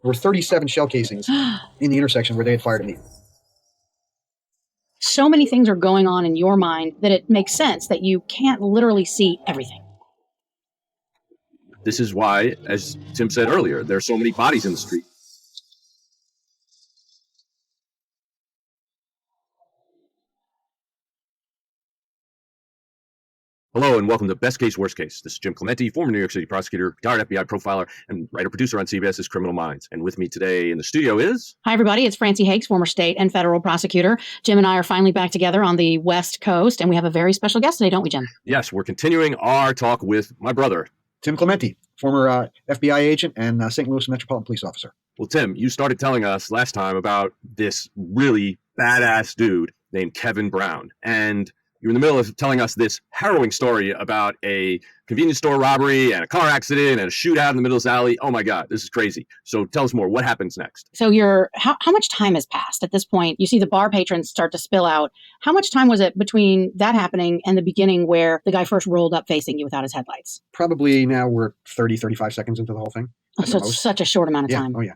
There were 37 shell casings in the intersection where they had fired at me. So many things are going on in your mind that it makes sense that you can't literally see everything. This is why, as Tim said earlier, there are so many bodies in the street. Hello and welcome to Best Case, Worst Case. This is Jim Clemente, former New York City prosecutor, retired FBI profiler, and writer-producer on CBS's Criminal Minds. And with me today in the studio is... Hi, everybody. It's Francie Hakes, former state and federal prosecutor. Jim and I are finally back together on the West Coast, and we have a very special guest today, don't we, Jim? Yes, we're continuing our talk with my brother, Tim Clemente, former FBI agent and St. Louis Metropolitan Police officer. Well, Tim, you started telling us last time about this really badass dude named Kevin Brown. And you're in the middle of telling us this harrowing story about a convenience store robbery and a car accident and a shootout in the middle of this alley. Oh my God, this is crazy. So tell us more. What happens next? So how much time has passed at this point? You see the bar patrons start to spill out. How much time was it between that happening and the beginning where the guy first rolled up facing you without his headlights? Probably now we're 30, 35 seconds into the whole thing. Oh, so it's such a short amount of time. Oh, yeah.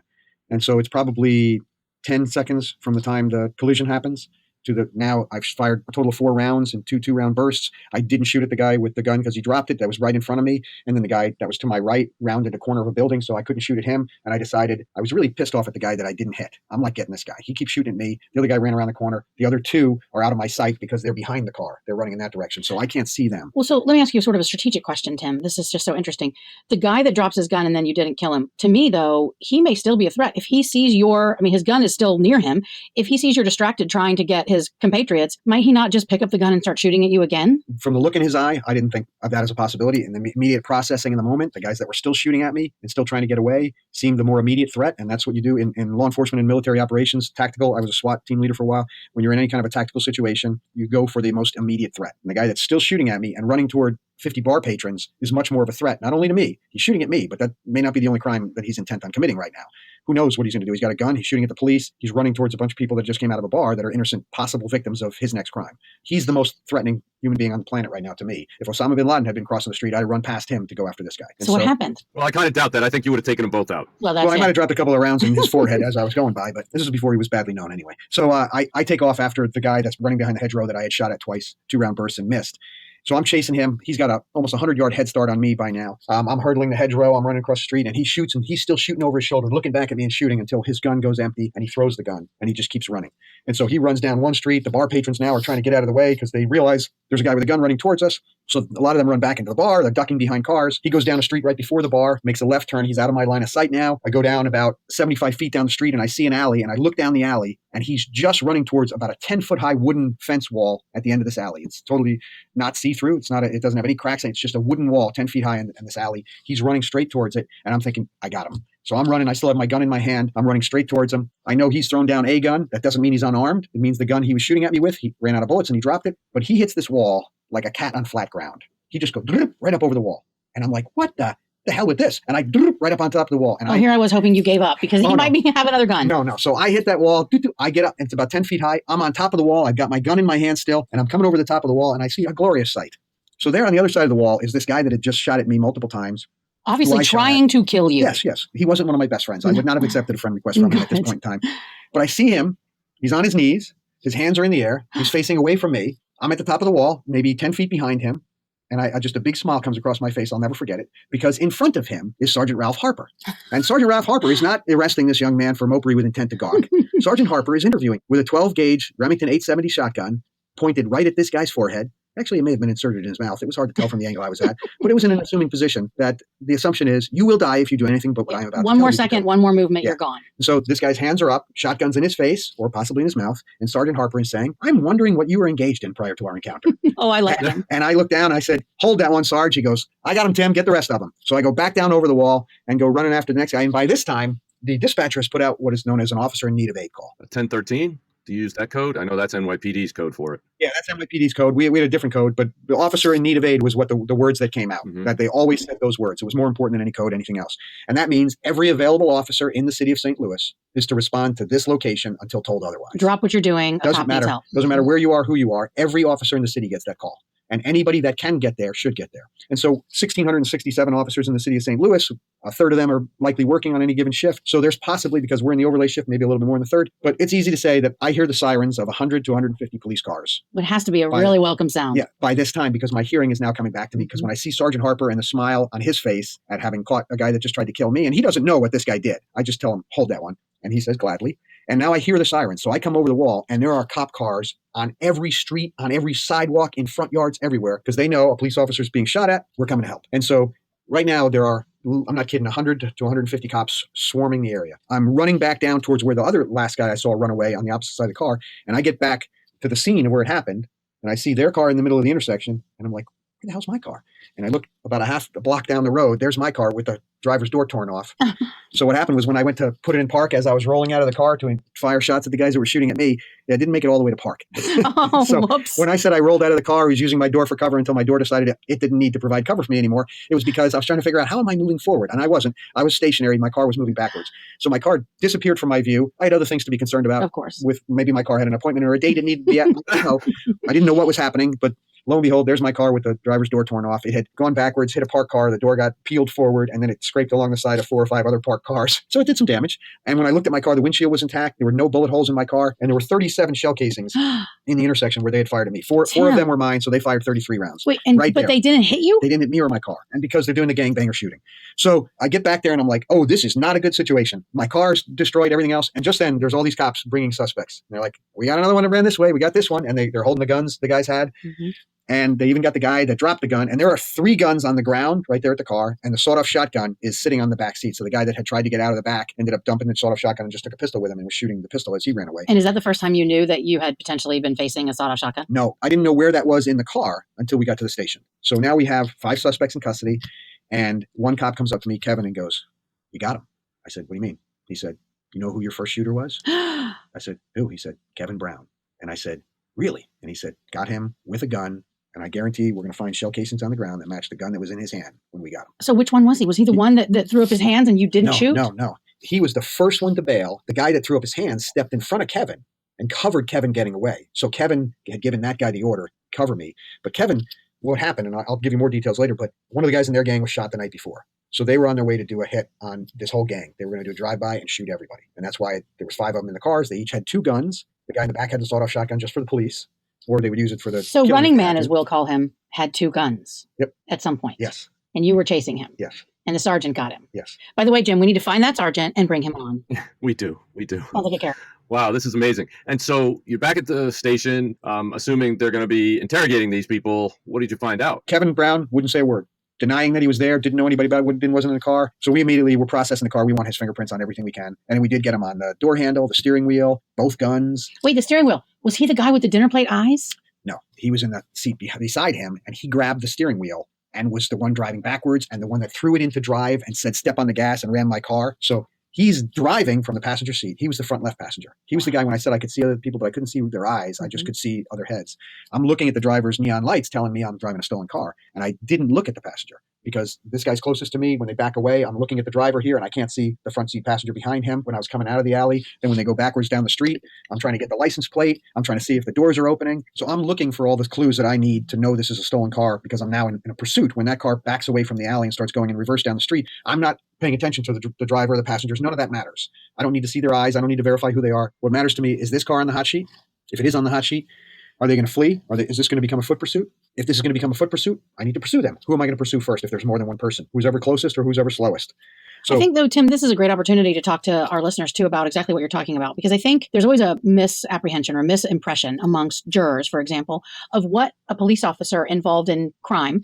And so it's probably 10 seconds from the time the collision happens to the now I've fired a total of 4 rounds in two round bursts. I didn't shoot at the guy with the gun because he dropped it. That was right in front of me. And then the guy that was to my right rounded the corner of a building, so I couldn't shoot at him. And I decided I was really pissed off at the guy that I didn't hit. I'm not getting this guy. He keeps shooting at me. The other guy ran around the corner. The other 2 are out of my sight because they're behind the car. They're running in that direction, so I can't see them. Well, so let me ask you sort of a strategic question, Tim. This is just so interesting. The guy that drops his gun and then you didn't kill him, to me, though, he may still be a threat. If he sees his gun is still near him. If he sees you're distracted trying to get his compatriots, might he not just pick up the gun and start shooting at you again? From the look in his eye, I didn't think of that as a possibility. In the immediate processing in the moment, the guys that were still shooting at me and still trying to get away seemed the more immediate threat. And that's what you do in law enforcement and military operations. Tactical, I was a SWAT team leader for a while. When you're in any kind of a tactical situation, you go for the most immediate threat. And the guy that's still shooting at me and running toward 50 bar patrons is much more of a threat, not only to me. He's shooting at me, but that may not be the only crime that he's intent on committing right now. Who knows what he's going to do? He's got a gun. He's shooting at the police. He's running towards a bunch of people that just came out of a bar that are innocent, possible victims of his next crime. He's the most threatening human being on the planet right now to me. If Osama bin Laden had been crossing the street, I'd run past him to go after this guy. So what happened? Well, I kind of doubt that. I think you would have taken them both out. Well, I might have dropped a couple of rounds in his forehead as I was going by, but this is before he was badly known anyway. So I take off after the guy that's running behind the hedgerow that I had shot at twice, 2 round bursts and missed. So I'm chasing him. He's got almost 100-yard head start on me by now. I'm hurdling the hedgerow. I'm running across the street, and he shoots, and he's still shooting over his shoulder, looking back at me and shooting until his gun goes empty, and he throws the gun, and he just keeps running. And so he runs down one street. The bar patrons now are trying to get out of the way because they realize there's a guy with a gun running towards us. So a lot of them run back into the bar. They're ducking behind cars. He goes down a street right before the bar, makes a left turn. He's out of my line of sight now. I go down about 75 feet down the street, and I see an alley, and I look down the alley, and he's just running towards about a 10-foot-high wooden fence wall at the end of this alley. It's totally not see-through. It doesn't have any cracks. It's just a wooden wall, 10 feet high in this alley. He's running straight towards it, and I'm thinking, I got him. So I'm running. I still have my gun in my hand. I'm running straight towards him. I know he's thrown down a gun. That doesn't mean he's unarmed. It means the gun he was shooting at me with, he ran out of bullets and he dropped it. But he hits this wall like a cat on flat ground. He just goes right up over the wall. And I'm like, what the hell with this? And I right up on top of the wall. And here I was hoping you gave up because he might have another gun. No. So I hit that wall. I get up. It's about 10 feet high. I'm on top of the wall. I've got my gun in my hand still. And I'm coming over the top of the wall. And I see a glorious sight. So there on the other side of the wall is this guy that had just shot at me multiple times. Obviously trying to kill you. Yes. He wasn't one of my best friends. I would not have accepted a friend request from him at this point in time. But I see him. He's on his knees. His hands are in the air. He's facing away from me. I'm at the top of the wall, maybe 10 feet behind him. And I just a big smile comes across my face. I'll never forget it because in front of him is Sergeant Ralph Harper. And Sergeant Ralph Harper is not arresting this young man for mopery with intent to gawk. Sergeant Harper is interviewing with a 12-gauge Remington 870 shotgun pointed right at this guy's forehead. Actually, it may have been inserted in his mouth. It was hard to tell from the angle I was at, but it was in an assuming position that the assumption is you will die if you do anything but what I'm about to tell you. One more second, one more movement, you're gone. So this guy's hands are up, shotguns in his face or possibly in his mouth, and Sergeant Harper is saying, I'm wondering what you were engaged in prior to our encounter. Oh, I like him. And I look down and I said, hold that one, Sarge. He goes, I got him, Tim. Get the rest of them. So I go back down over the wall and go running after the next guy. And by this time, the dispatcher has put out what is known as an officer in need of aid call. 1013? To use that code? I know that's NYPD's code for it. Yeah, that's NYPD's code. We had a different code, but the officer in need of aid was what the words that came out, that they always said those words. It was more important than any code, anything else. And that means every available officer in the city of St. Louis is to respond to this location until told otherwise. Drop what you're doing. Doesn't matter. Doesn't matter where you are, who you are. Every officer in the city gets that call. And anybody that can get there should get there. And so 1,667 officers in the city of St. Louis, a third of them are likely working on any given shift. So there's possibly, because we're in the overlay shift, maybe a little bit more in the third. But it's easy to say that I hear the sirens of 100 to 150 police cars. It has to be a really welcome sound. Yeah, by this time, because my hearing is now coming back to me. Because when I see Sergeant Harper and the smile on his face at having caught a guy that just tried to kill me, and he doesn't know what this guy did. I just tell him, hold that one. And he says gladly. And now I hear the sirens. So I come over the wall, and there are cop cars on every street, on every sidewalk, in front yards, everywhere, because they know a police officer is being shot at. We're coming to help. And so right now there are, I'm not kidding, 100 to 150 cops swarming the area. I'm running back down towards where the other last guy I saw run away on the opposite side of the car. And I get back to the scene of where it happened, and I see their car in the middle of the intersection. And I'm like, where the hell's my car? And I look about a block down the road. There's my car with the driver's door torn off. So what happened was when I went to put it in park, as I was rolling out of the car to fire shots at the guys that were shooting at me, I didn't make it all the way to park. Oh, So whoops. when I said I rolled out of the car, I was using my door for cover until my door decided it didn't need to provide cover for me anymore. It was because I was trying to figure out, how am I moving forward? And I wasn't. I was stationary. My car was moving backwards. So my car disappeared from my view. I had other things to be concerned about. Of course. With maybe my car had an appointment or a date it needed to be at. I didn't know what was happening, but lo and behold, there's my car with the driver's door torn off. It had gone backwards, hit a parked car. The door got peeled forward, and then it scraped along the side of 4 or 5 other parked cars. So it did some damage. And when I looked at my car, the windshield was intact. There were no bullet holes in my car, and there were 37 shell casings in the intersection where they had fired at me. Four of them were mine, so they fired 33 rounds. Wait, but they didn't hit you? They didn't hit me or my car, and because they're doing the gangbanger shooting. So I get back there, and I'm like, oh, this is not a good situation. My car's destroyed, everything else. And just then, there's all these cops bringing suspects. And they're like, we got another one that ran this way. We got this one. And they're holding the guns the guys had. Mm-hmm. And they even got the guy that dropped the gun. And there are 3 guns on the ground right there at the car. And the sawed-off shotgun is sitting on the back seat. So the guy that had tried to get out of the back ended up dumping the sawed-off shotgun and just took a pistol with him and was shooting the pistol as he ran away. And is that the first time you knew that you had potentially been facing a sawed-off shotgun? No, I didn't know where that was in the car until we got to the station. So now we have 5 suspects in custody. And one cop comes up to me, Kevin, and goes, you got him. I said, what do you mean? He said, you know who your first shooter was? I said, who? He said, Kevin Brown. And I said, really? And he said, got him with a gun. And I guarantee we're going to find shell casings on the ground that match the gun that was in his hand when we got him. So which one was he? Was he the one that threw up his hands and you didn't shoot? No. He was the first one to bail. The guy that threw up his hands stepped in front of Kevin and covered Kevin getting away. So Kevin had given that guy the order, cover me. But Kevin, what happened, and I'll give you more details later, but one of the guys in their gang was shot the night before. So they were on their way to do a hit on this whole gang. They were going to do a drive-by and shoot everybody. And that's why there was 5 of them in the cars. They each had 2 guns. The guy in the back had the sawed-off shotgun just for the police, or they would use it for the... So Running Man, as we'll call him, had 2 guns. Yep. At some point. Yes. And you were chasing him. Yes. And the sergeant got him. Yes. By the way, Jim, we need to find that sergeant and bring him on. We do. I'll take care. Wow, this is amazing. And so you're back at the station, assuming they're going to be interrogating these people. What did you find out? Kevin Brown wouldn't say a word, denying that he was there, didn't know anybody about it, wasn't in the car. So we immediately were processing the car. We want his fingerprints on everything we can. And we did get him on the door handle, the steering wheel, both guns. Wait, the steering wheel. Was he the guy with the dinner plate eyes? No, he was in the seat beside him, and he grabbed the steering wheel and was the one driving backwards and the one that threw it into drive and said, step on the gas, and ran my car. So he's driving from the passenger seat. He was the front left passenger. He was the guy when I said I could see other people, but I couldn't see their eyes. I just could see other heads. I'm looking at the driver's neon lights telling me I'm driving a stolen car. And I didn't look at the passenger because this guy's closest to me. When they back away, I'm looking at the driver here and I can't see the front seat passenger behind him when I was coming out of the alley. Then when they go backwards down the street, I'm trying to get the license plate. I'm trying to see if the doors are opening. So I'm looking for all the clues that I need to know this is a stolen car because I'm now in a pursuit. When that car backs away from the alley and starts going in reverse down the street, I'm not paying attention to the driver or the passengers. None of that matters. I don't need to see their eyes. I don't need to verify who they are. What matters to me is this car on the hot sheet. If it is on the hot sheet, are they going to flee? Is this going to become a foot pursuit? If this is going to become a foot pursuit, I need to pursue them. Who am I going to pursue first if there's more than one person? Who's ever closest or who's ever slowest? So, I think, though, Tim, this is a great opportunity to talk to our listeners, too, about exactly what you're talking about, because I think there's always a misapprehension or misimpression amongst jurors, for example, of what a police officer involved in crime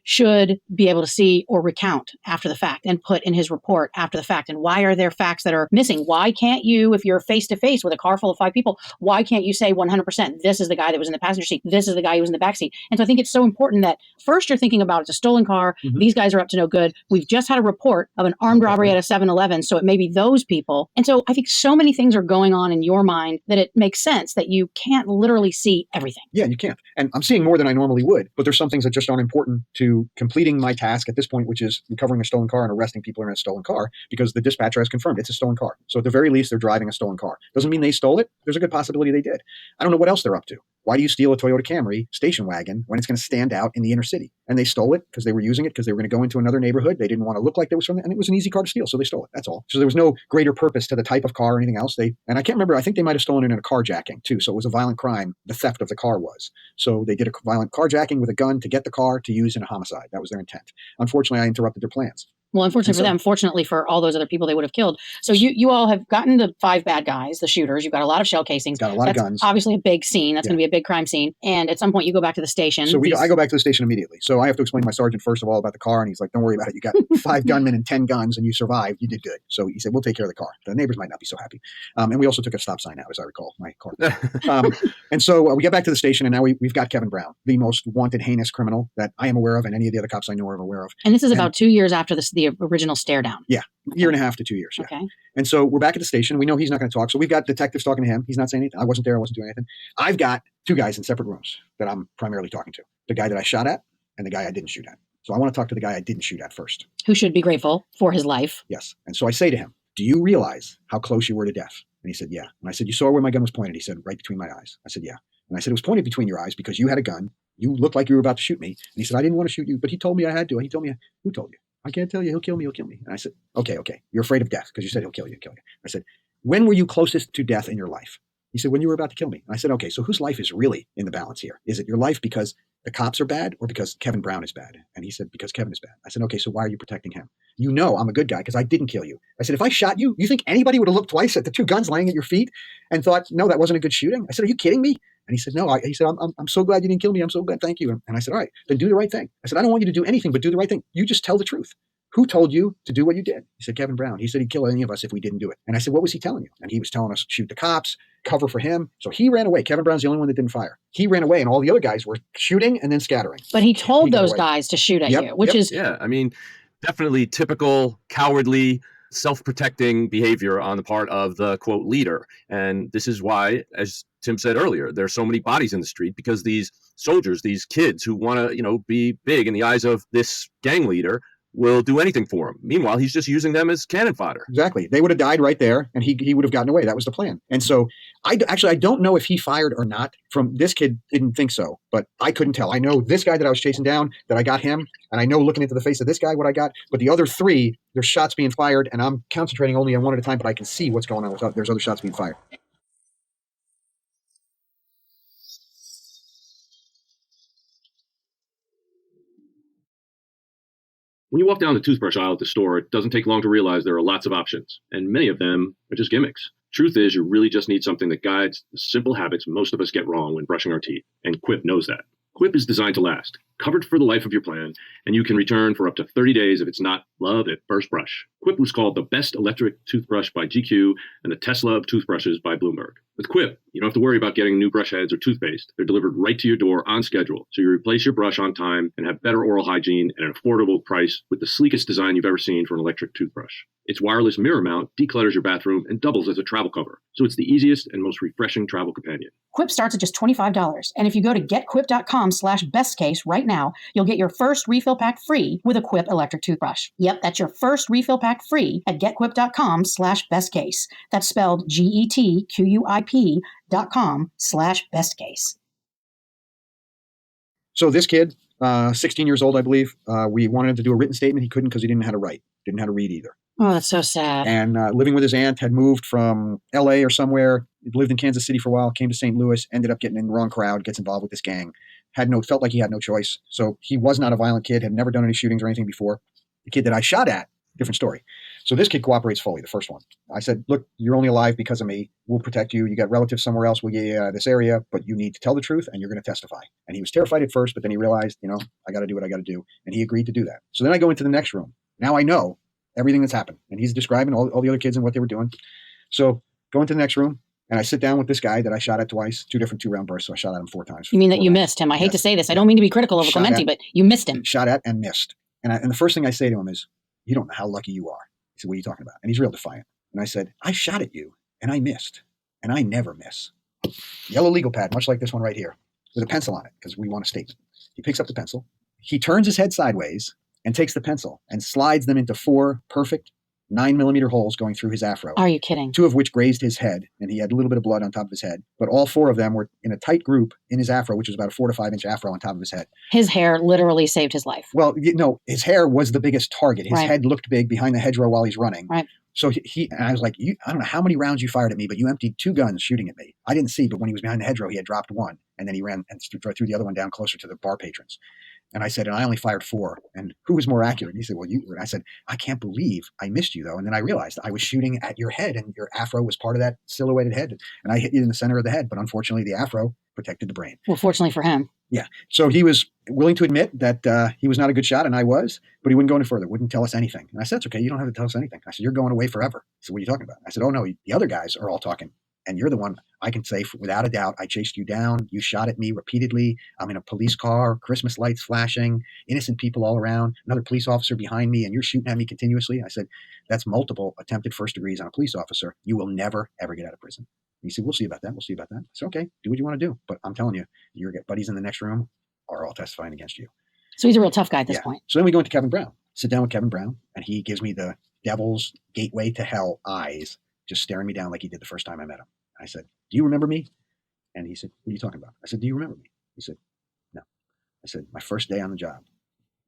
should be able to see or recount after the fact and put in his report after the fact. And why are there facts that are missing? Why can't you, if you're face to face with a car full of 5 people, why can't you say 100%, this is the guy that was in the passenger seat, this is the guy who was in the back seat? And so I think it's so important that first you're thinking about it's a stolen car. Mm-hmm. These guys are up to no good. We've just had a report of an armed robbery at a 7-Eleven. So it may be those people. And so I think so many things are going on in your mind that it makes sense that you can't literally see everything. Yeah, you can't. And I'm seeing more than I normally would, but there's some things that just aren't important to completing my task at this point, which is recovering a stolen car and arresting people in a stolen car, because the dispatcher has confirmed it's a stolen car. So at the very least, they're driving a stolen car. Doesn't mean they stole it. There's a good possibility they did. I don't know what else they're up to. why do you steal a Toyota Camry station wagon when it's going to stand out in the inner city? And they stole it because they were using it because they were going to go into another neighborhood. They didn't want to look like they was from it, and it was an easy car to steal, so they stole it. That's all. So there was no greater purpose to the type of car or anything else. And I can't remember, I think they might have stolen it in a carjacking too, so it was a violent crime, the theft of the car was. So they did a violent carjacking with a gun to get the car to use in a homicide. That was their intent. Unfortunately, I interrupted their plans. Well, unfortunately for them, fortunately for all those other people they would have killed. So you all have gotten the 5 bad guys, the shooters. You've got a lot of shell casings. Got a lot of guns. Obviously a big scene. That's going to be a big crime scene. And at some point you go back to the station. So I go back to the station immediately. So I have to explain to my sergeant first of all about the car. And he's like, don't worry about it. You got 5 gunmen and 10 guns and you survived. You did good. So he said, we'll take care of the car. The neighbors might not be so happy. And we also took a stop sign out, as I recall, my car. And so we get back to the station, and now we've got Kevin Brown, the most wanted, heinous criminal that I am aware of and any of the other cops I know are aware of. And this is about 2 years after the original stare down. Yeah. Year and a half to 2 years. Yeah. Okay. And so we're back at the station. We know he's not going to talk. So we've got detectives talking to him. He's not saying anything. I wasn't there. I wasn't doing anything. I've got 2 guys in separate rooms that I'm primarily talking to. The guy that I shot at and the guy I didn't shoot at. So I want to talk to the guy I didn't shoot at first. Who should be grateful for his life. Yes. And so I say to him, do you realize how close you were to death? And he said, yeah. And I said, you saw where my gun was pointed? He said, right between my eyes. I said, yeah. And I said, it was pointed between your eyes because you had a gun. You looked like you were about to shoot me. And he said, I didn't want to shoot you, but he told me I had to. He told me, who told you? I can't tell you. He'll kill me. He'll kill me. And I said, okay. You're afraid of death because you said he'll kill you. I said, when were you closest to death in your life? He said, when you were about to kill me. And I said, okay, so whose life is really in the balance here? Is it your life because the cops are bad or because Kevin Brown is bad? And he said, because Kevin is bad. I said, okay, so why are you protecting him? You know I'm a good guy because I didn't kill you. I said, if I shot you, you think anybody would have looked twice at the 2 guns laying at your feet and thought, no, that wasn't a good shooting? I said, are you kidding me? And he said, no. He said, I'm so glad you didn't kill me. I'm so glad. Thank you. And I said, all right, then do the right thing. I said, I don't want you to do anything but do the right thing. You just tell the truth. Who told you to do what you did? He said, Kevin Brown. He said he'd kill any of us if we didn't do it. And I said, what was he telling you? And he was telling us, shoot the cops, cover for him. So he ran away. Kevin Brown's the only one that didn't fire. He ran away, and all the other guys were shooting and then scattering. But he told those guys to shoot at you, which is... Yeah, I mean, definitely typical cowardly, self-protecting behavior on the part of the, quote, leader. And this is why, as Tim said earlier, there's so many bodies in the street because these soldiers, these kids who want to, be big in the eyes of this gang leader will do anything for him. Meanwhile, he's just using them as cannon fodder. Exactly. They would have died right there, and he would have gotten away. That was the plan. And so I don't know if he fired or not. From this kid, didn't think so, but I couldn't tell. I know this guy that I was chasing down, that I got him, and I know looking into the face of this guy what I got. But the other 3, there's shots being fired, and I'm concentrating only on one at a time, but I can see what's going on. There's other shots being fired. When you walk down the toothbrush aisle at the store, it doesn't take long to realize there are lots of options, and many of them are just gimmicks. Truth is, you really just need something that guides the simple habits most of us get wrong when brushing our teeth, and Quip knows that. Quip is designed to last, covered for the life of your plan, and you can return for up to 30 days if it's not love at first brush. Quip was called the best electric toothbrush by GQ and the Tesla of toothbrushes by Bloomberg. With Quip, you don't have to worry about getting new brush heads or toothpaste. They're delivered right to your door on schedule, so you replace your brush on time and have better oral hygiene at an affordable price with the sleekest design you've ever seen for an electric toothbrush. Its wireless mirror mount declutters your bathroom and doubles as a travel cover, so it's the easiest and most refreshing travel companion. Quip starts at just $25, and if you go to getquip.com/bestcase right now, you'll get your first refill pack free with a Quip electric toothbrush. Yep, that's your first refill pack free at getquip.com/bestcase. That's spelled GETQUIP.com/bestcase. So this kid, 16 years old, I believe, we wanted him to do a written statement. He couldn't because he didn't know how to write, didn't know how to read either. Oh, that's so sad. And living with his aunt, had moved from LA or somewhere, lived in Kansas City for a while, came to St. Louis, ended up getting in the wrong crowd, gets involved with this gang. Felt like he had no choice. So he was not a violent kid, had never done any shootings or anything before. The kid that I shot at, different story. So this kid cooperates fully, the first one. I said, look, you're only alive because of me. We'll protect you. You got relatives somewhere else. We'll get you out of this area, but you need to tell the truth and you're going to testify. And he was terrified at first, but then he realized, I got to do what I got to do. And he agreed to do that. So then I go into the next room. Now I know everything that's happened. And he's describing all the other kids and what they were doing. So go into the next room. And I sit down with this guy that I shot at twice, 2 different 2-round bursts. So I shot at him 4 times. You mean that you missed him? I hate to say this. I don't mean to be critical of Clementi, but you missed him. Shot at and missed. And the first thing I say to him is, you don't know how lucky you are. He said, what are you talking about? And he's real defiant. And I said, I shot at you and I missed. And I never miss. Yellow legal pad, much like this one right here, with a pencil on it, because we want a statement. He picks up the pencil. He turns his head sideways and takes the pencil and slides them into 4 perfect 9mm holes going through his afro. Are you kidding? 2 of which grazed his head, and he had a little bit of blood on top of his head. But all 4 of them were in a tight group in his afro, which was about a 4 to 5 inch afro on top of his head. His hair literally saved his life. Well, no, his hair was the biggest target. His Right. head looked big behind the hedgerow while he's running. Right. So and I was like, I don't know how many rounds you fired at me, but you emptied 2 guns shooting at me. I didn't see, but when he was behind the hedgerow, he had dropped 1, and then he ran and threw the other one down closer to the bar patrons. And I said, and I only fired 4. And who was more accurate? And he said, well, you. And I said, I can't believe I missed you, though. And then I realized I was shooting at your head, and your afro was part of that silhouetted head. And I hit you in the center of the head. But unfortunately, the afro protected the brain. Well, fortunately for him. Yeah. So he was willing to admit that he was not a good shot, and I was, but he wouldn't go any further, wouldn't tell us anything. And I said, it's okay. You don't have to tell us anything. I said, you're going away forever. He said, what are you talking about? I said, oh, no, the other guys are all talking. And you're the one I can say without a doubt, I chased you down. You shot at me repeatedly. I'm in a police car, Christmas lights flashing, innocent people all around, another police officer behind me, and you're shooting at me continuously. I said, that's multiple attempted first degrees on a police officer. You will never, ever get out of prison. And he said, we'll see about that. We'll see about that. I said, okay, do what you want to do. But I'm telling you, your buddies in the next room are all testifying against you. So he's a real tough guy at this point. So then we go into Kevin Brown, sit down with Kevin Brown, and he gives me the devil's gateway to hell eyes, just staring me down like he did the first time I met him. I said, do you remember me? And he said, what are you talking about? I said, do you remember me? He said, no. I said, my first day on the job,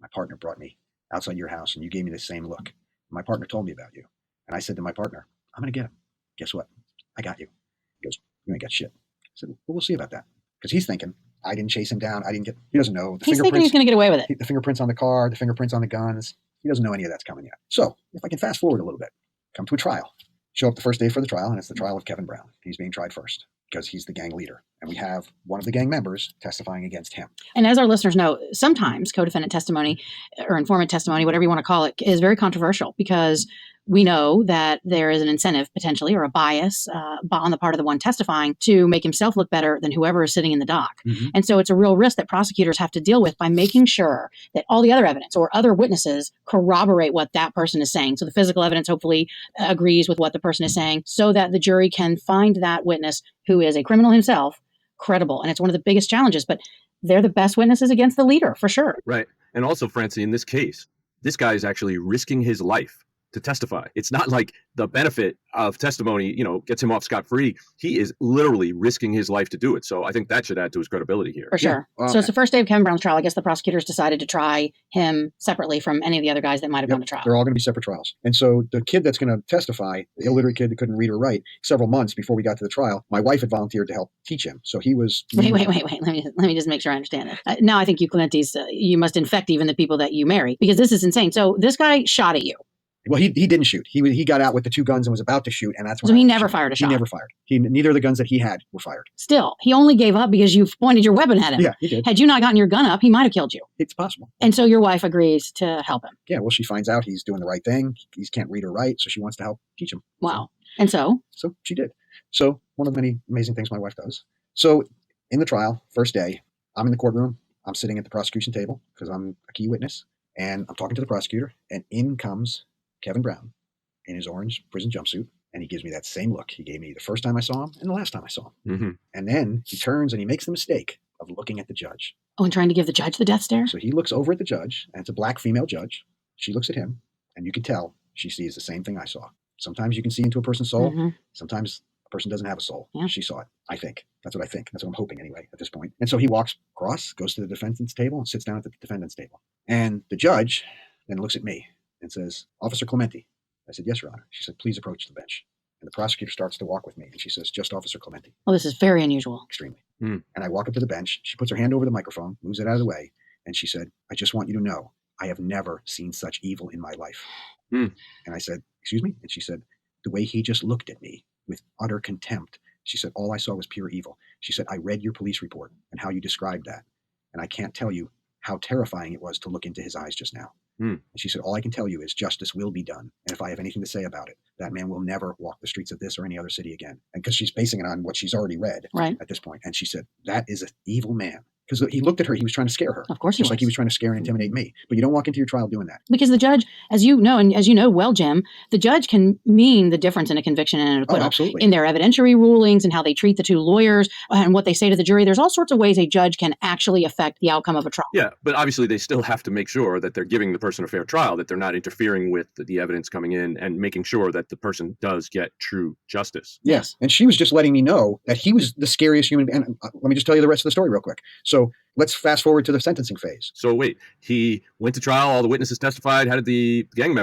my partner brought me outside your house and you gave me the same look. My partner told me about you. And I said to my partner, I'm going to get him. Guess what? I got you. He goes, you ain't got shit. I said, well, we'll see about that. Because he's thinking, I didn't chase him down. He doesn't know. He's thinking he's going to get away with it. The fingerprints on the car, the fingerprints on the guns. He doesn't know any of that's coming yet. So if I can fast forward a little bit, come to a trial. Show up the first day for the trial, and it's the trial of Kevin Brown. He's being tried first because he's the gang leader. And we have one of the gang members testifying against him. And as our listeners know, sometimes co-defendant testimony or informant testimony, whatever you want to call it, is very controversial because we know that there is an incentive potentially or a bias on the part of the one testifying to make himself look better than whoever is sitting in the dock. Mm-hmm. And so it's a real risk that prosecutors have to deal with by making sure that all the other evidence or other witnesses corroborate what that person is saying. So the physical evidence hopefully agrees with what the person is saying so that the jury can find that witness who is a criminal himself credible. And it's one of the biggest challenges, but they're the best witnesses against the leader for sure. Right. And also, Francie, in this case, this guy is actually risking his life to testify. It's not like the benefit of testimony, gets him off scot-free. He is literally risking his life to do it. So I think that should add to his credibility here. For sure. Yeah. So it's the first day of Kevin Brown's trial. I guess the prosecutors decided to try him separately from any of the other guys that might have gone to trial. They're all going to be separate trials. And so the kid that's going to testify, the illiterate kid that couldn't read or write, several months before we got to the trial, my wife had volunteered to help teach him. So he was... Wait. Let me just make sure I understand it. Now I think you Clementis, you must infect even the people that you marry because this is insane. So this guy shot at you. Well, he didn't shoot. He got out with the 2 guns and was about to shoot, and that's when. So he never fired a shot. He never fired. Neither of the guns that he had were fired. Still, he only gave up because you pointed your weapon at him. Yeah, he did. Had you not gotten your gun up, he might have killed you. It's possible. And so your wife agrees to help him. Yeah. Well, she finds out he's doing the right thing. He can't read or write, so she wants to help teach him. Wow. And so she did. So one of the many amazing things my wife does. So in the trial, first day, I'm in the courtroom. I'm sitting at the prosecution table because I'm a key witness, and I'm talking to the prosecutor, and in comes Kevin Brown in his orange prison jumpsuit, and he gives me that same look he gave me the first time I saw him and the last time I saw him. Mm-hmm. And then he turns and he makes the mistake of looking at the judge. Oh, and trying to give the judge the death stare? So he looks over at the judge, and it's a black female judge. She looks at him, and you can tell she sees the same thing I saw. Sometimes you can see into a person's soul. Mm-hmm. Sometimes a person doesn't have a soul. Yeah. She saw it, I think. That's what I think. That's what I'm hoping anyway at this point. And so he walks across, goes to the defendant's table, and sits down at the defendant's table. And the judge then looks at me and says, Officer Clementi. I said, yes, Your Honor. She said, please approach the bench. And the prosecutor starts to walk with me, and she says, just Officer Clementi. Oh, this is very unusual. Extremely. Mm. And I walk up to the bench. She puts her hand over the microphone, moves it out of the way, and she said, I just want you to know, I have never seen such evil in my life. Mm. And I said, excuse me? And she said, the way he just looked at me with utter contempt. She said, all I saw was pure evil. She said, I read your police report and how you described that. And I can't tell you how terrifying it was to look into his eyes just now. And she said, all I can tell you is justice will be done. And if I have anything to say about it, that man will never walk the streets of this or any other city again. And because she's basing it on what she's already read at this point. And she said, that is an evil man because he looked at her. He was trying to scare her. Of course he Just like he was trying to scare and intimidate me. But you don't walk into your trial doing that. Because the judge, as you know, and as you know well, Jim, the judge can mean the difference in a conviction and an acquittal. Absolutely. In their evidentiary rulings and how they treat the two lawyers and what they say to the jury. There's all sorts of ways a judge can actually affect the outcome of a trial. Yeah, but obviously they still have to make sure that they're giving the person a fair trial, that they're not interfering with the evidence coming in, and making sure that the person does get true justice. Yes. And she was just letting me know that he was the scariest human being. And let me just tell you the rest of the story real quick. So let's fast forward to the sentencing phase. So wait, he went to trial, all the witnesses testified. How did the young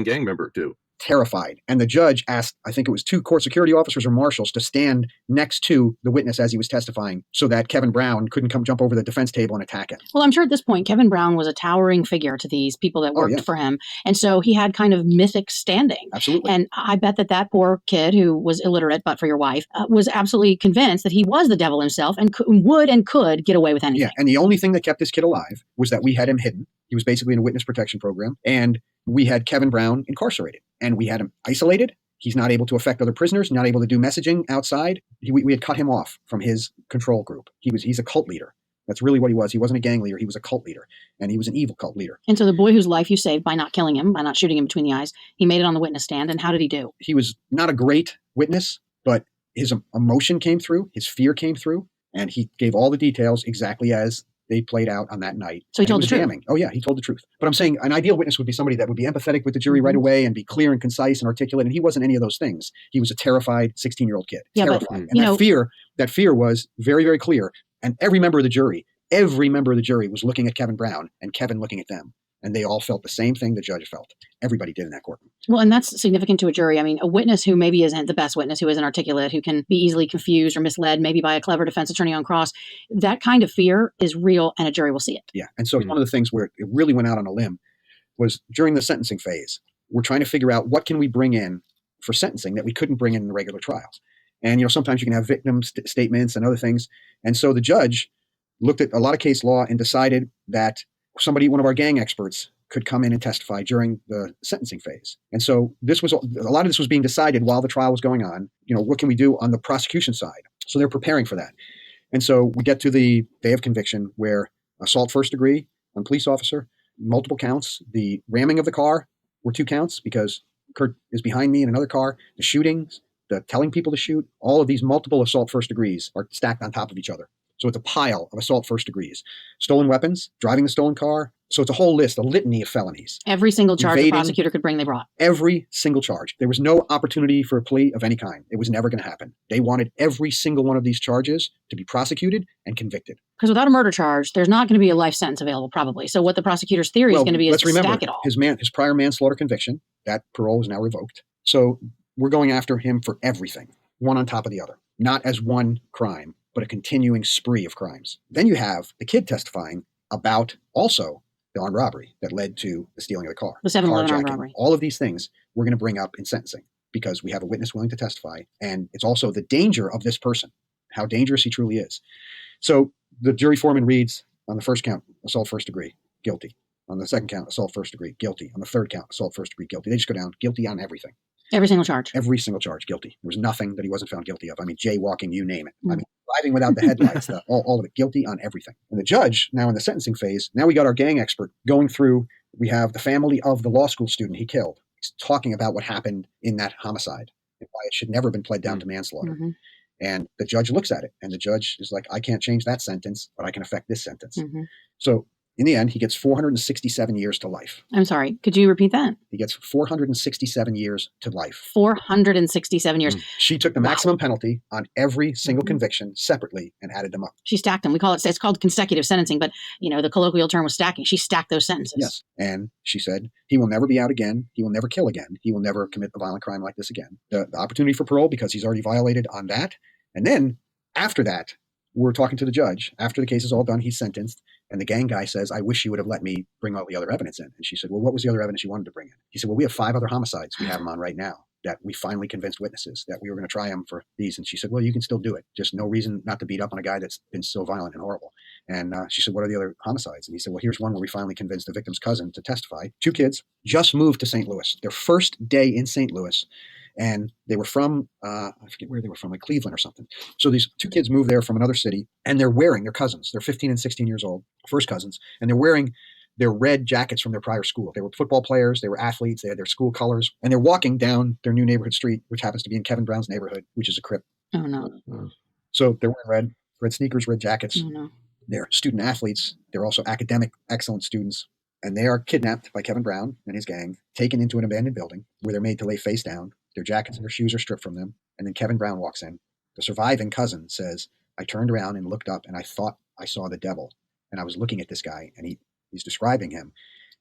gang member do? Terrified. And the judge asked, I think it was 2 court security officers or marshals, to stand next to the witness as he was testifying so that Kevin Brown couldn't jump over the defense table and attack him. Well, I'm sure at this point, Kevin Brown was a towering figure to these people that worked for him. And so he had kind of mythic standing. Absolutely. And I bet that poor kid who was illiterate, but for your wife, was absolutely convinced that he was the devil himself and could get away with anything. Yeah. And the only thing that kept this kid alive was that we had him hidden. He was basically in a witness protection program. And we had Kevin Brown incarcerated. And we had him isolated. He's not able to affect other prisoners, not able to do messaging outside. We had cut him off from his control group. He's a cult leader. That's really what he was. He wasn't a gang leader. He was a cult leader. And he was an evil cult leader. And so the boy whose life you saved by not killing him, by not shooting him between the eyes, he made it on the witness stand. And how did he do? He was not a great witness, but his emotion came through. His fear came through. And he gave all the details exactly as they played out on that night. So he told the truth. Damning. Oh, yeah, he told the truth. But I'm saying an ideal witness would be somebody that would be empathetic with the jury right away and be clear and concise and articulate. And he wasn't any of those things. He was a terrified 16-year-old kid. Yeah, terrified. And that fear was very, very clear. And every member of the jury was looking at Kevin Brown and Kevin looking at them. And they all felt the same thing the judge felt. Everybody did in that courtroom. Well, and that's significant to a jury. I mean, a witness who maybe isn't the best witness, who isn't articulate, who can be easily confused or misled, maybe by a clever defense attorney on cross, that kind of fear is real and a jury will see it. Yeah. And so one of the things where it really went out on a limb was during the sentencing phase. We're trying to figure out what can we bring in for sentencing that we couldn't bring in the regular trials. And, sometimes you can have victim statements and other things. And so the judge looked at a lot of case law and decided that one of our gang experts, could come in and testify during the sentencing phase. And so a lot of this was being decided while the trial was going on. What can we do on the prosecution side? So they're preparing for that. And so we get to the day of conviction where assault first degree on police officer, multiple counts. The ramming of the car were 2 counts because Kurt is behind me in another car. The shootings, the telling people to shoot, all of these multiple assault first degrees are stacked on top of each other. So it's a pile of assault first degrees. Stolen weapons, driving the stolen car. So it's a whole list, a litany of felonies. Every single charge the prosecutor could bring, they brought. Every single charge. There was no opportunity for a plea of any kind. It was never going to happen. They wanted every single one of these charges to be prosecuted and convicted. Because without a murder charge, there's not going to be a life sentence available, probably. So what the prosecutor's theory is going to be is to stack it all. His prior manslaughter conviction, that parole is now revoked. So we're going after him for everything, one on top of the other, not as one crime, but a continuing spree of crimes. Then you have the kid testifying about also the armed robbery that led to the stealing of the car. The 7-11 armed robbery. All of these things we're going to bring up in sentencing because we have a witness willing to testify. And it's also the danger of this person, how dangerous he truly is. So the jury foreman reads on the first count, assault first degree, guilty. On the second count, assault first degree, guilty. On the third count, assault first degree, guilty. They just go down, guilty on everything. Every single charge. Every single charge, guilty. There was nothing that he wasn't found guilty of. I mean, jaywalking, you name it. I mean, driving without the headlights, all of it, guilty on everything. And the judge, now in the sentencing phase, now we got our gang expert going through, we have the family of the law school student he killed. He's talking about what happened in that homicide and why it should never have been pled down to manslaughter. Mm-hmm. And the judge looks at it, and the judge is like, I can't change that sentence, but I can affect this sentence. Mm-hmm. So in the end, he gets 467 years to life. I'm sorry. Could you repeat that? He gets 467 years to life. 467 years. She took the maximum penalty on every single conviction separately and added them up. She stacked them. It's called consecutive sentencing, but the colloquial term was stacking. She stacked those sentences. Yes. And she said, he will never be out again. He will never kill again. He will never commit a violent crime like this again. The opportunity for parole, because he's already violated on that. And then after that, we're talking to the judge. After the case is all done, he's sentenced. And the gang guy says, I wish you would have let me bring all the other evidence in. And she said, well, what was the other evidence you wanted to bring in? He said, well, we have 5 other homicides we have him on right now that we finally convinced witnesses that we were going to try him for these. And she said, well, you can still do it. Just no reason not to beat up on a guy that's been so violent and horrible. And she said, what are the other homicides? And he said, well, here's one where we finally convinced the victim's cousin to testify. 2 kids just moved to St. Louis, their first day in St. Louis. And they were from, I forget where they were from, like Cleveland or something. So these two kids moved there from another city, and they're wearing, their cousins, they're 15 and 16 years old, first cousins, and they're wearing their red jackets from their prior school. They were football players, they were athletes, they had their school colors, and they're walking down their new neighborhood street, which happens to be in Kevin Brown's neighborhood, which is a crypt. Oh, no. So they're wearing red sneakers, red jackets. Oh, no. They're student athletes. They're also academic excellent students. And they are kidnapped by Kevin Brown and his gang, taken into an abandoned building where they're made to lay face down. Their jackets and their shoes are stripped from them. And then Kevin Brown walks in. The surviving cousin says, I turned around and looked up and I thought I saw the devil. And I was looking at this guy and he's describing him.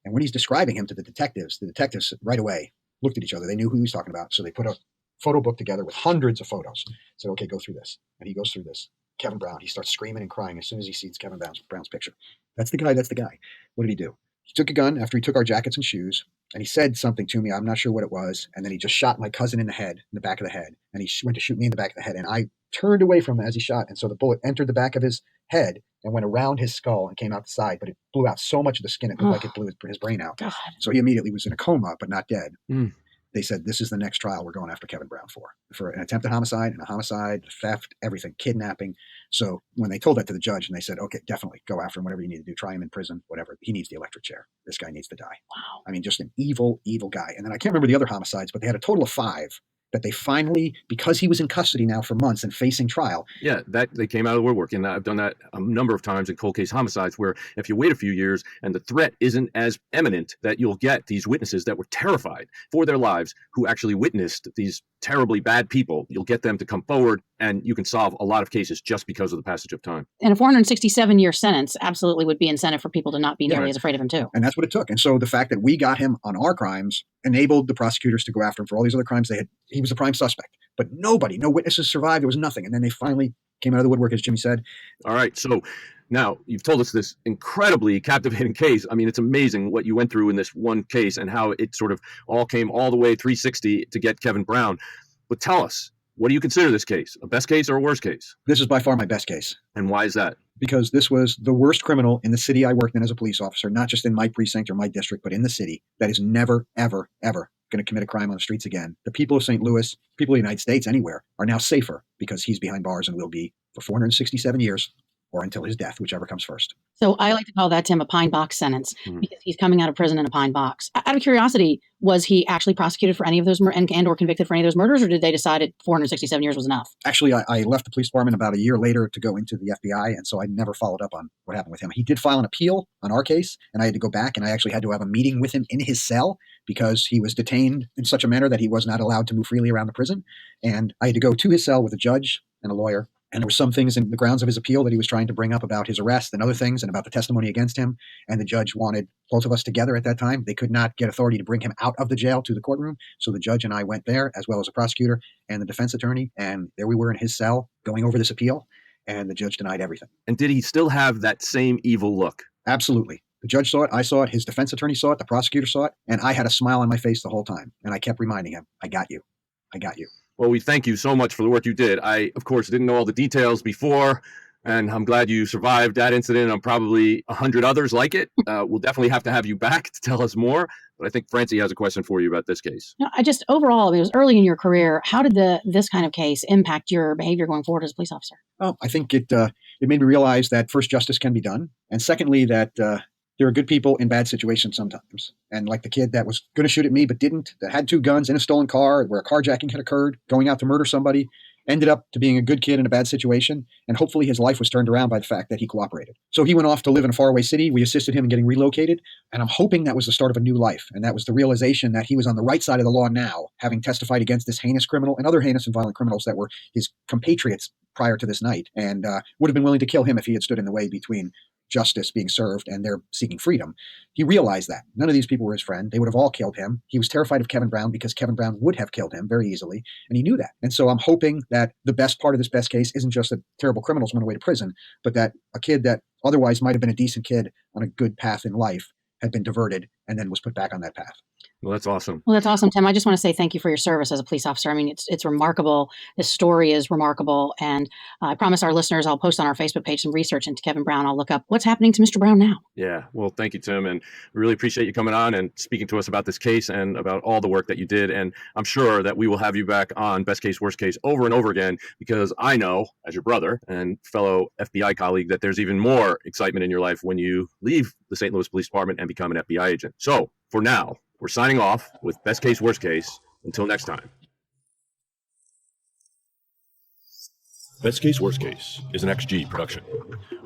And when he's describing him to the detectives right away looked at each other. They knew who he was talking about. So they put a photo book together with hundreds of photos. Said, okay, go through this. And he goes through this. Kevin Brown, he starts screaming and crying as soon as he sees Kevin Brown's picture. That's the guy. That's the guy. What did he do? He took a gun after he took our jackets and shoes, and he said something to me. I'm not sure what it was. And then he just shot my cousin in the back of the head. And he went to shoot me in the back of the head. And I turned away from him as he shot. And so the bullet entered the back of his head and went around his skull and came out the side. But it blew out so much of the skin, it looked like it blew his brain out. God. So he immediately was in a coma, but not dead. Mm. They said, this is the next trial we're going after Kevin Brown for an attempted homicide and a homicide, theft, everything, kidnapping. So when they told that to the judge and they said, okay, definitely go after him, whatever you need to do, try him in prison, whatever. He needs the electric chair. This guy needs to die. Wow. I mean, just an evil, evil guy. And then I can't remember the other homicides, but they had a total of 5 that they finally, because he was in custody now for months and facing trial. Yeah, that they came out of the woodwork, and I've done that a number of times in cold case homicides, where if you wait a few years and the threat isn't as imminent, that you'll get these witnesses that were terrified for their lives, who actually witnessed these terribly bad people. You'll get them to come forward, and you can solve a lot of cases just because of the passage of time. And a 467-year sentence absolutely would be incentive for people to not be nearly as afraid of him too. And that's what it took. And so the fact that we got him on our crimes enabled the prosecutors to go after him for all these other crimes. He was a prime suspect, but no witnesses survived. There was nothing. And then they finally came out of the woodwork, as Jimmy said. All right. So now you've told us this incredibly captivating case. I mean, it's amazing what you went through in this one case and how it sort of all came all the way 360 to get Kevin Brown. But tell us, what do you consider this case? A best case or a worst case? This is by far my best case. And why is that? Because this was the worst criminal in the city I worked in as a police officer, not just in my precinct or my district, but in the city, that is never, ever, ever going to commit a crime on the streets again. The people of St. Louis, people of the United States, anywhere, are now safer because he's behind bars and will be for 467 years or until his death, whichever comes first. So I like to call that, Tim, a pine box sentence because he's coming out of prison in a pine box. Out of curiosity, was he actually prosecuted for any of those and or convicted for any of those murders, or did they decide 467 years was enough? Actually, I left the police department about a year later to go into the FBI, and so I never followed up on what happened with him. He did file an appeal on our case, and I had to go back, and I actually had to have a meeting with him in his cell because he was detained in such a manner that he was not allowed to move freely around the prison. And I had to go to his cell with a judge and a lawyer. And there were some things in the grounds of his appeal that he was trying to bring up about his arrest and other things and about the testimony against him. And the judge wanted both of us together at that time. They could not get authority to bring him out of the jail to the courtroom. So the judge and I went there, as well as a prosecutor and the defense attorney. And there we were in his cell going over this appeal. And the judge denied everything. And did he still have that same evil look? Absolutely. The judge saw it. I saw it. His defense attorney saw it. The prosecutor saw it. And I had a smile on my face the whole time. And I kept reminding him, I got you. I got you. Well, we thank you so much for the work you did. I, of course, didn't know all the details before, and I'm glad you survived that incident and probably 100 others like it. We'll definitely have to have you back to tell us more. But I think Francie has a question for you about this case. No, overall, it was early in your career. How did this kind of case impact your behavior going forward as a police officer? Well, I think it made me realize that first, justice can be done. And secondly, that there are good people in bad situations sometimes. And like the kid that was going to shoot at me but didn't, that had 2 guns in a stolen car where a carjacking had occurred, going out to murder somebody, ended up to being a good kid in a bad situation. And hopefully his life was turned around by the fact that he cooperated. So he went off to live in a faraway city. We assisted him in getting relocated. And I'm hoping that was the start of a new life. And that was the realization that he was on the right side of the law now, having testified against this heinous criminal and other heinous and violent criminals that were his compatriots prior to this night, and would have been willing to kill him if he had stood in the way between justice being served and they're seeking freedom. He realized that none of these people were his friend. They would have all killed him. He was terrified of Kevin Brown because Kevin Brown would have killed him very easily. And he knew that. And so I'm hoping that the best part of this best case isn't just that terrible criminals went away to prison, but that a kid that otherwise might have been a decent kid on a good path in life had been diverted and then was put back on that path. Well, that's awesome. Well, that's awesome, Tim. I just want to say thank you for your service as a police officer. I mean, it's remarkable. This story is remarkable. And I promise our listeners I'll post on our Facebook page some research into Kevin Brown. I'll look up what's happening to Mr. Brown now. Yeah. Well, thank you, Tim. And we really appreciate you coming on and speaking to us about this case and about all the work that you did. And I'm sure that we will have you back on Best Case, Worst Case over and over again, because I know, as your brother and fellow FBI colleague, that there's even more excitement in your life when you leave the St. Louis Police Department and become an FBI agent. So for now, we're signing off with Best Case, Worst Case. Until next time. Best Case, Worst Case is an XG production.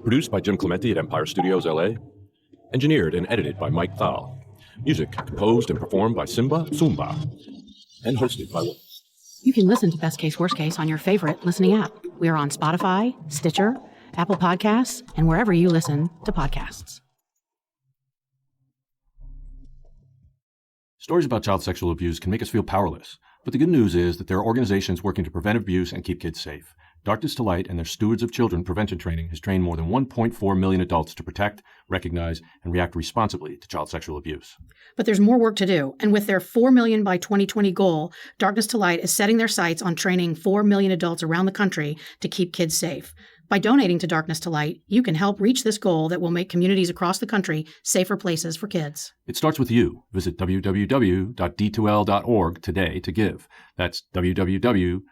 Produced by Jim Clementi at Empire Studios, LA. Engineered and edited by Mike Thal. Music composed and performed by Simba Sumba. And hosted by You can listen to Best Case, Worst Case on your favorite listening app. We are on Spotify, Stitcher, Apple Podcasts, and wherever you listen to podcasts. Stories about child sexual abuse can make us feel powerless, but the good news is that there are organizations working to prevent abuse and keep kids safe. Darkness to Light and their Stewards of Children prevention training has trained more than 1.4 million adults to protect, recognize, and react responsibly to child sexual abuse. But there's more work to do, and with their 4 million by 2020 goal, Darkness to Light is setting their sights on training 4 million adults around the country to keep kids safe. By donating to Darkness to Light, you can help reach this goal that will make communities across the country safer places for kids. It starts with you. Visit www.d2l.org today to give. That's www.d2l.org.